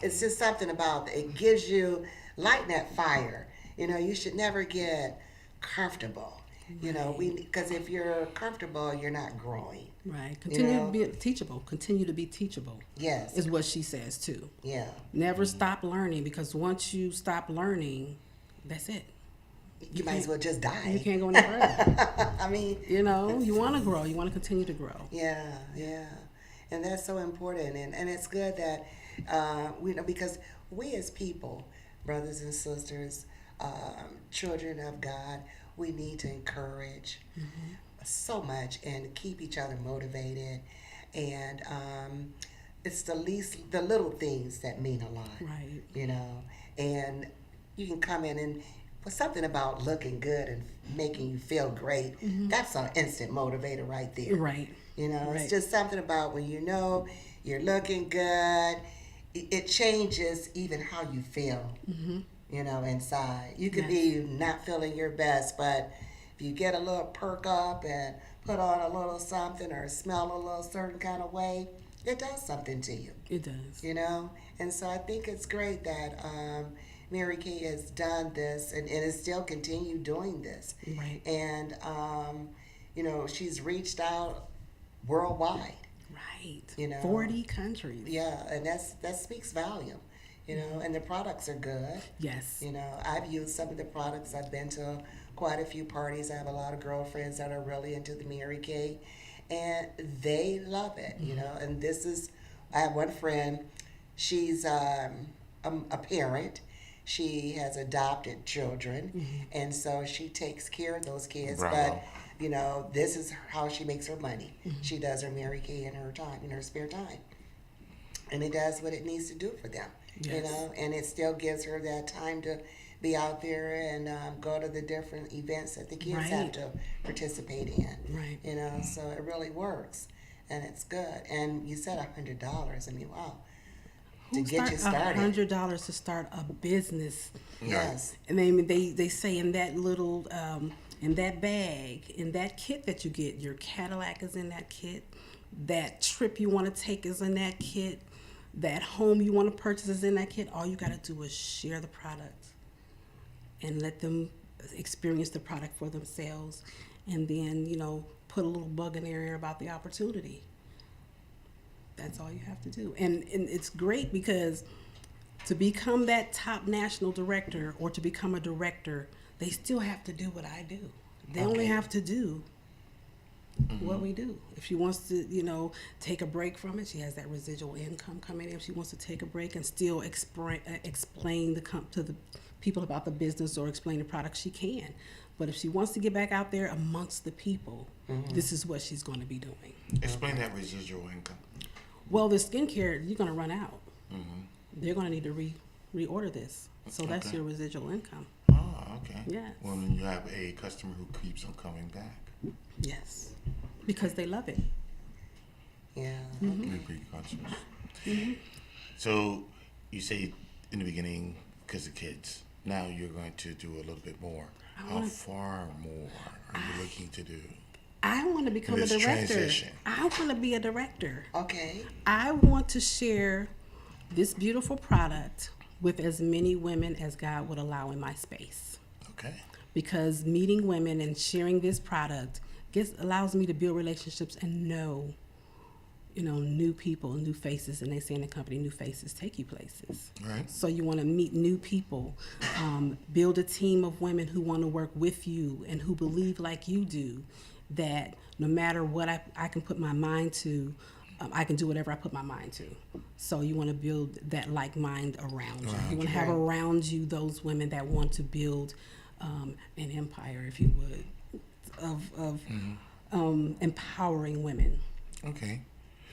It's just something about it gives you lighting that fire. You should never get comfortable. Because if you're comfortable, you're not growing. Right. Continue know? to be teachable. Continue to be teachable. Yes. Is what she says too. Yeah. Never stop learning, because once you stop learning, that's it. You might as well just You die. can't go any further. I mean, You want to grow. You want to continue to grow. yeah, and that's so important, and it's good that we know, because we as people, brothers and sisters, children of God, we need to encourage so much and keep each other motivated, and it's the little things that mean a lot, Right. And you can come in and. But something about looking good and making you feel great, that's an instant motivator right there. Right. It's Right. just something about when you're looking good, it changes even how you feel, inside. You could be not feeling your best, but if you get a little perk up and put on a little something or smell a little certain kind of way, it does something to you, It does. And so I think it's great that Mary Kay has done this and is still continue doing this. Right. And, she's reached out worldwide. Right. 40 countries. Yeah, and that speaks volume, and the products are good. Yes. I've used some of the products. I've been to quite a few parties. I have a lot of girlfriends that are really into the Mary Kay, and they love it, and I have one friend, she's a parent. She has adopted children, and so she takes care of those kids. Bravo. But this is how she makes her money. She does her Mary Kay in her time, in her spare time, and it does what it needs to do for them. Yes. And it still gives her that time to be out there and go to the different events that the kids have Right. to participate in. Right. So it really works, and it's good. And you said $100. I mean, wow. To get you started. $100 to start a business. Yes. And they say in that little in that bag, in that kit that you get, your Cadillac is in that kit, that trip you want to take is in that kit, that home you want to purchase is in that kit. All you got to do is share the product and let them experience the product for themselves, and then put a little bug in their ear about the opportunity. That's all you have to do. And it's great, because to become that top national director or to become a director, they still have to do what I do. They only have to do what we do. If she wants to, take a break from it, she has that residual income coming in. If she wants to take a break and still explain to the people about the business or explain the product, she can. But if she wants to get back out there amongst the people, this is what she's going to be doing. Explain that residual income. Well, the skincare, you're going to run out. They're going to need to reorder this. So that's your residual income. Oh, okay. Yes. Well, then you have a customer who keeps on coming back. Yes. Because they love it. Yeah. Repeat customers. So you say in the beginning, because of kids, now you're going to do a little bit more. How far more are you looking to do? I want to become a This director. transition. I want to be a director. Okay. I want to share this beautiful product with as many women as God would allow in my space. Okay. Because meeting women and sharing this product allows me to build relationships and know, new people, new faces. And they say in the company, new faces take you places. Right. So you want to meet new people, build a team of women who want to work with you and who believe like you do, that no matter what I can put my mind to, I can do whatever I put my mind to. So you want to build that like mind around you. Around You want to you. have around you those women that want to build an empire, if you would, of empowering women. Okay.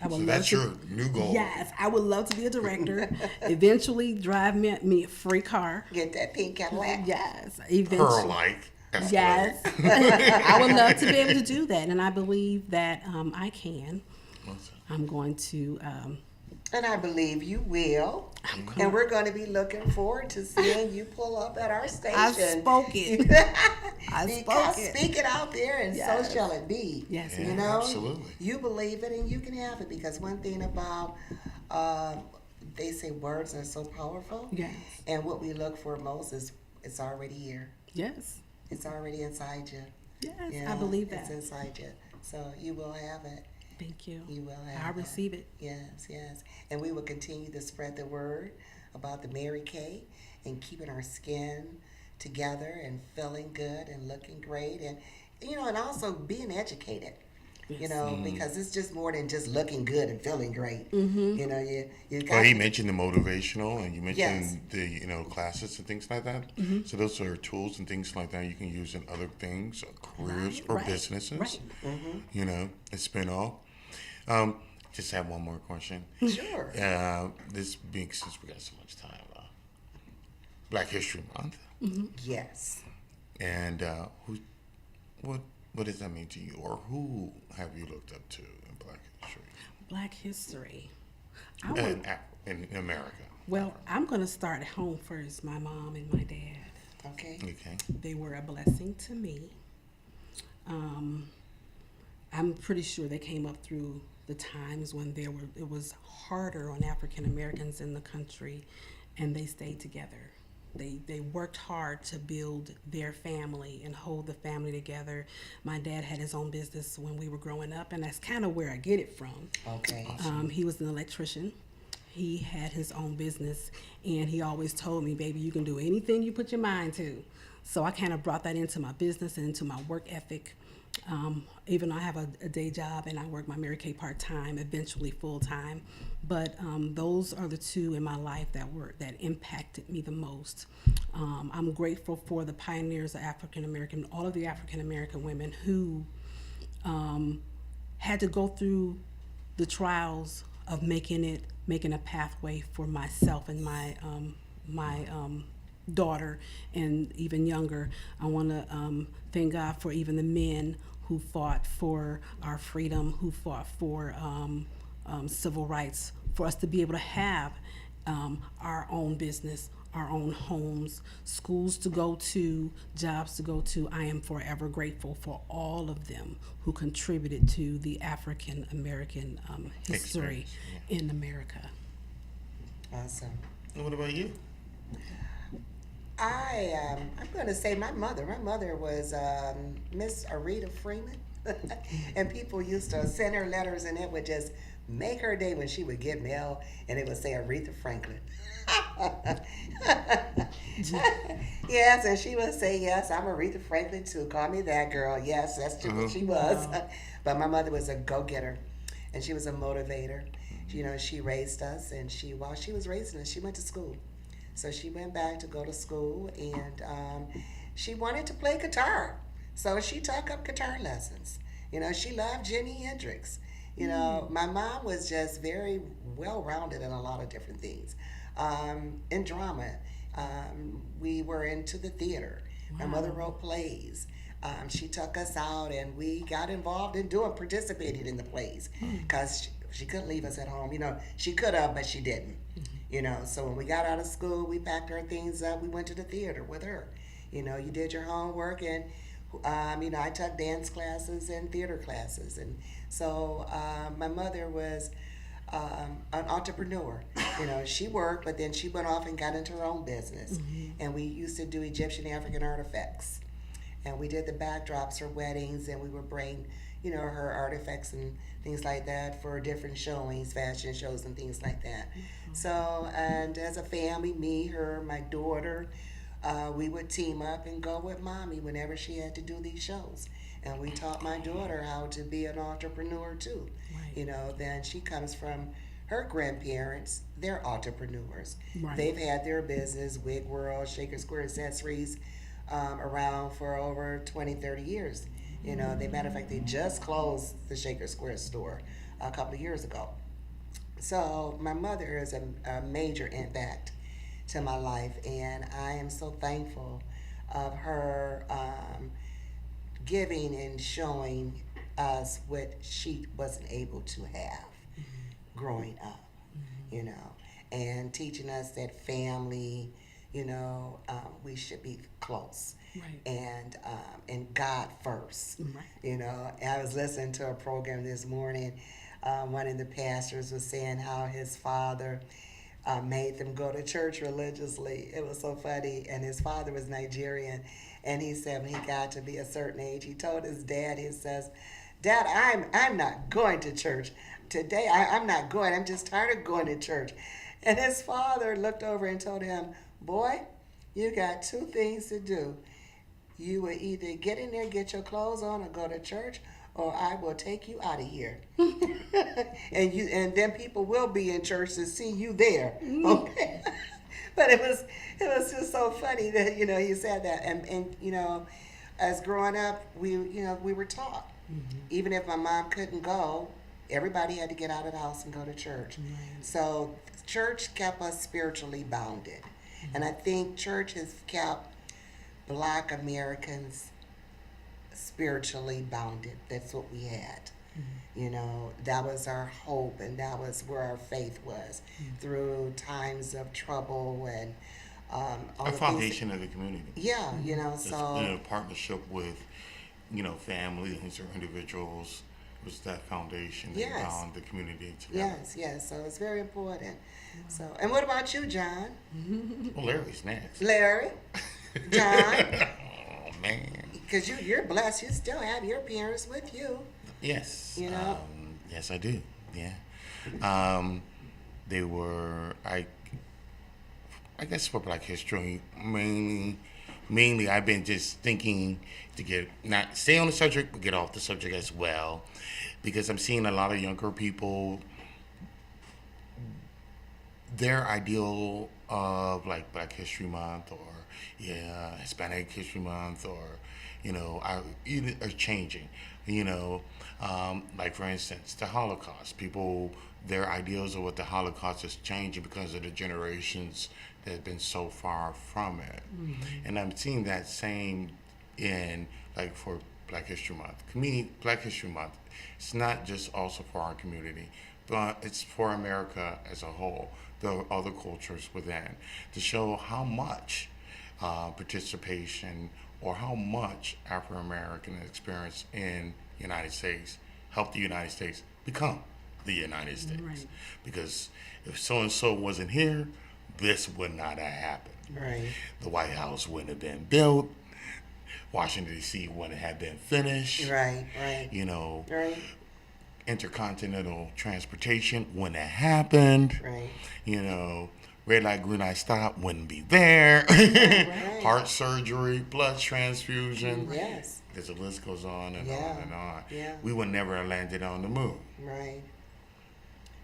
I would So love that's to- your new goal. Yes, I would love to be a director. Eventually, drive me a free car. Get that pink Cadillac. Yes, Pearl eventually. like. Yes, I would love to be able to do that, and I believe that I can. I'm going to. And I believe you will. And we're going to be looking forward to seeing you pull up at our station. I spoke it. I spoke Because it. speak it out there, and Yes. so shall it be. Yes, Yeah, You know, absolutely. you believe it and you can have it. Because one thing about, they say words are so powerful. Yes. And what we look for most is it's already here. Yes. It's already inside you. Yes, You I know, believe It's that. inside you. So you will have it. Thank you. You will I have it. receive it. Yes, yes. And we will continue to spread the word about the Mary Kay and keeping our skin together and feeling good and looking great and, you know, and also being educated. You know, because it's just more than just looking good and feeling great. You know, you got Well, he mentioned the motivational, and you mentioned Yes. the classes and things like that. So those are tools and things like that you can use in other things, careers or Right, businesses. right. You know, and spin off. Just have one more question. Sure. This being since we got so much time, Black History Month, Yes. and what does that mean to you, or who have you looked up to in Black History Black history. I would, in America? well, I'm going to start at home first. My mom and my dad. Okay. Okay. They were a blessing to me. I'm pretty sure they came up through the times when it was harder on African Americans in the country, and they stayed together. They worked hard to build their family and hold the family together. My dad had his own business when we were growing up, and that's kind of where I get it from. Okay. He was an electrician. He had his own business, and he always told me, baby, you can do anything you put your mind to. So I kind of brought that into my business and into my work ethic. Even though I have a day job and I work my Mary Kay part-time, eventually full-time. But those are the two in my life that impacted me the most. I'm grateful for the pioneers of African American, all of the African American women who had to go through the trials of making a pathway for myself and my daughter and even younger. I want to thank God for even the men who fought for our freedom, who fought for civil rights, for us to be able to have our own business, our own homes, schools to go to, jobs to go to. I am forever grateful for all of them who contributed to the African American history in America. Awesome. And what about you? I'm going to say my mother. My mother was Miss Arita Freeman, and people used to send her letters, and it would just make her day when she would get mail, and it would say Aretha Franklin. Yes, and she would say, yes, I'm Aretha Franklin too. Call me that girl. Yes, that's just what she was. But my mother was a go-getter, and she was a motivator. You know, she raised us, and while she was raising us, she went to school. So she went back to go to school, and she wanted to play guitar. So she took up guitar lessons. You know, she loved Jimi Hendrix. You know, my mom was just very well-rounded in a lot of different things. In drama, we were into the theater. My mother wrote plays. She took us out, and we got involved in participating in the plays, because she couldn't leave us at home. You know, she could have, but she didn't. You know, so when we got out of school, we packed our things up. We went to the theater with her. You know, you did your homework, and you know, I took dance classes and theater classes, and so my mother was an entrepreneur. You know, she worked, but then she went off and got into her own business, and we used to do Egyptian African artifacts, and we did the backdrops for weddings, and we would bring, you know, her artifacts and things like that for different showings, fashion shows and things like that. So, and as a family, me, her, my daughter, we would team up and go with mommy whenever she had to do these shows. and we taught my daughter how to be an entrepreneur too. Right. You know, then she comes from her grandparents, they're entrepreneurs. Right. They've had their business, Wig World, Shaker Square Accessories, around for over 20, 30 years. You know, they matter of fact, they just closed the Shaker Square store a couple of years ago. So my mother is a major impact to my life, and I am so thankful of her giving and showing us what she wasn't able to have growing up, you know, and teaching us that family, you know, we should be close. Right. And God first. Right. You know, I was listening to a program this morning. One of the pastors was saying how his father made them go to church religiously. It was so funny. And his father was Nigerian. And he said when he got to be a certain age, he told his dad, he says, "Dad, I'm not going to church. Today I'm not going. I'm just tired of going to church." And his father looked over and told him, "Boy, you got two things to do. You will either get in there, get your clothes on, or go to church, or I will take you out of here." And then people will be in church to see you there. Okay. But it was just so funny that, you know, he said that. And you know, as growing up, we were taught. Even if my mom couldn't go, everybody had to get out of the house and go to church. So church kept us spiritually bounded. And I think church has kept Black Americans spiritually bounded. That's what we had. You know, that was our hope, and that was where our faith was through times of trouble and all A the foundation of the community. things. Yeah, you know, It's, so in a partnership with, you know, families or individuals, was that foundation that Yes. bound the community together. yes. So it's very important. So, and what about you, John? Well, Larry's next. Larry, John, Oh man. because you're blessed. You still have your parents with you. Yes. You know? Yes, I do. Yeah. They were I guess for Black History mainly I've been just thinking to get not stay on the subject but get off the subject as well, because I'm seeing a lot of younger people, their ideal of like Black History Month or Hispanic History Month or are changing. Like for instance, the Holocaust. People, their ideals of what the Holocaust is changing because of the generations that have been so far from it. And I'm seeing that same in like for Black History Month. Black History Month, it's not just also for our community, but it's for America as a whole, the other cultures within, to show how much participation or how much African American experience in the United States helped the United States become the United States. Right. Because if so and so wasn't here, this would not have happened. Right. The White House wouldn't have been built. Washington D.C. wouldn't have been finished. Right. Right. Intercontinental transportation wouldn't have happened. Right. Red light, green light stop wouldn't be there. Right. Heart surgery, blood transfusion. Yes. The list goes on and Yeah. on and on. Yeah. We would never have landed on the moon. Right.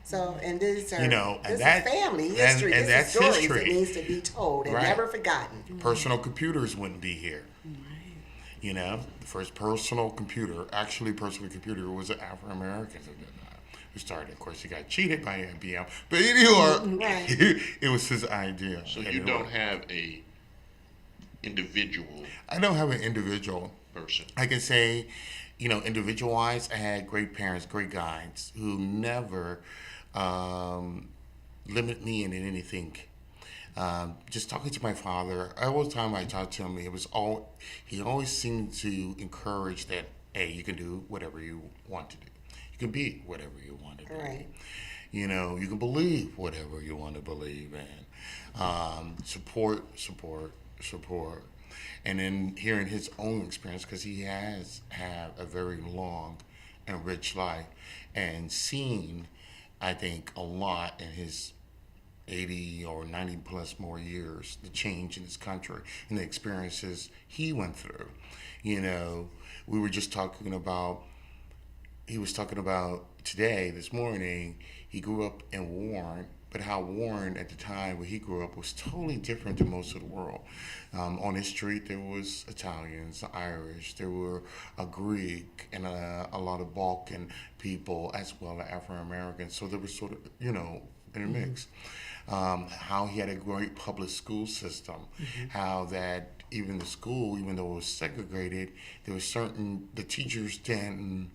So, and these are, And this that- is family and- history. and this that's is stories history. that needs to be told and Right. never forgotten. Personal computers wouldn't be here. Right. The first personal computer was an African American who started. Of course, he got cheated by IBM, but anyway, Right. it was his idea. So And you it don't was- have a individual I don't have an individual. person. I can say, individual-wise, I had great parents, great guides who never limit me in anything. Just talking to my father, every time I talked to him, he always seemed to encourage that, hey, you can do whatever you want to do. You can be whatever you want to be. Right. You can believe whatever you want to believe in. Support. And then hearing his own experience, because he has had a very long and rich life, and seen, I think, a lot in 80 or 90 plus more years, the change in this country and the experiences he went through. You know, we were just talking about, he was talking about today, this morning, he grew up in Warren, but how Warren at the time where he grew up was totally different than most of the world. On his street, there was Italians, Irish, there were a Greek, and a lot of Balkan people, as well as African Americans. So there was sort of, you know, intermixed. How he had a great public school system, how that even the school, even though it was segregated, there was certain, the teachers didn't,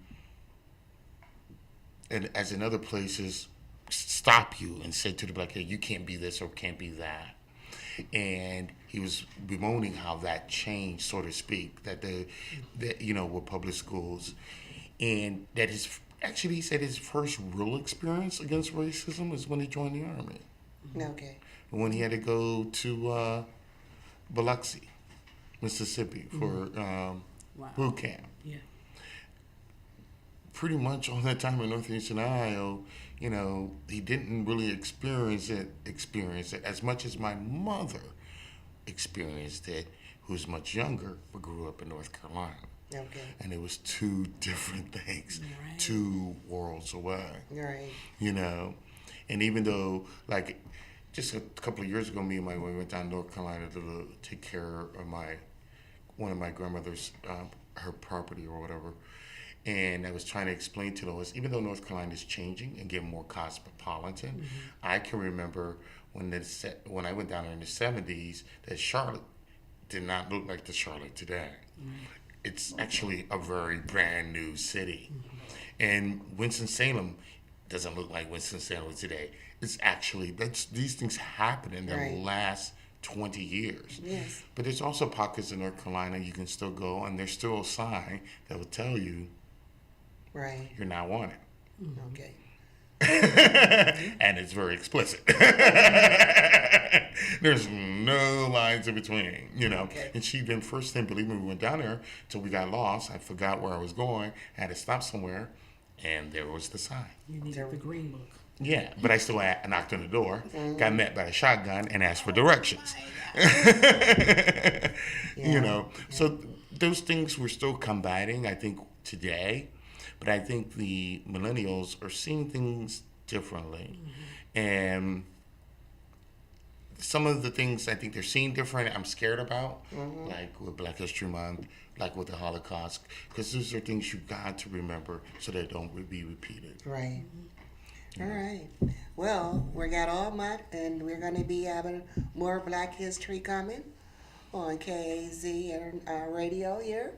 and as in other places, stop you and say to the black kid, you can't be this or can't be that. And he was bemoaning how that changed, so to speak, that you know, with public schools, and that he said his first real experience against racism was when he joined the army. Okay. When he had to go to Biloxi, Mississippi for boot camp. Yeah. Pretty much all that time in Northeastern Ohio, you know, he didn't really experience it as much as my mother experienced it, who's much younger but grew up in North Carolina. Okay. And it was two different things, Right. 2 worlds away. Right. You know, and even though, like, just a couple of years ago, me and my wife went down to North Carolina to take care of one of my grandmother's, her property or whatever. And I was trying to explain to those, even though North Carolina is changing and getting more cosmopolitan, I can remember when I went down there in the 70s, that Charlotte did not look like the Charlotte today. It's actually a very brand new city. And Winston-Salem doesn't look like Winston-Salem today. It's actually, these things happen in the Right. last 20 years. Yes. But there's also pockets in North Carolina you can still go, and there's still a sign that will tell you Right. you're not wanted. Okay. And it's very explicit. There's no lines in between, you know. Okay. And she then first thing, believe me, we went down there till we got lost. I forgot where I was going. I had to stop somewhere, and there was the sign. You needed the green book. Yeah, but I still knocked on the door, got met by a shotgun, and asked for directions. You know, so those things we're still combating, I think, today. But I think the millennials are seeing things differently. And some of the things I think they're seeing different, I'm scared about, like with Black History Month, like with the Holocaust, because those are things you got to remember so they don't be repeated. Right. All right. Well, we got all month, and we're going to be having more Black History coming on KAZ and radio here.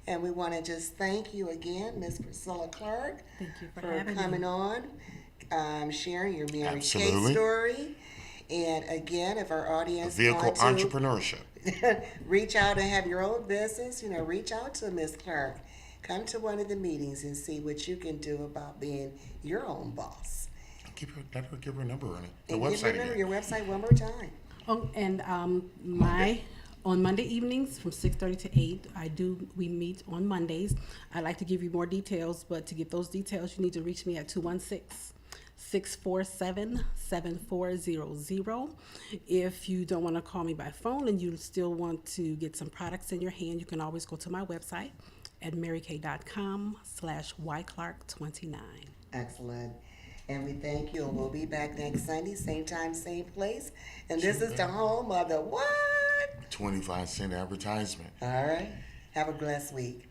And we want to just thank you again, Miss Priscilla Clerk, Thank you for for having coming me. on, sharing your Mary Kay Absolutely. story. And again, if our audience Vehicle want to entrepreneurship. reach out and have your own business, you know, reach out to Miss Clerk. Come to one of the meetings and see what you can do about being your own boss. Let her give her number on it. The And website remember again. your website one more time. Oh, and on Monday evenings from 6:30 to 8, we meet on Mondays. I'd like to give you more details, but to get those details, you need to reach me at 216-647-7400. If you don't want to call me by phone and you still want to get some products in your hand, you can always go to my website at marykay.com/yclark29. Excellent. And we thank you, and we'll be back next Sunday, same time, same place. And this is the home of the what? 25-cent advertisement. All right. Have a blessed week.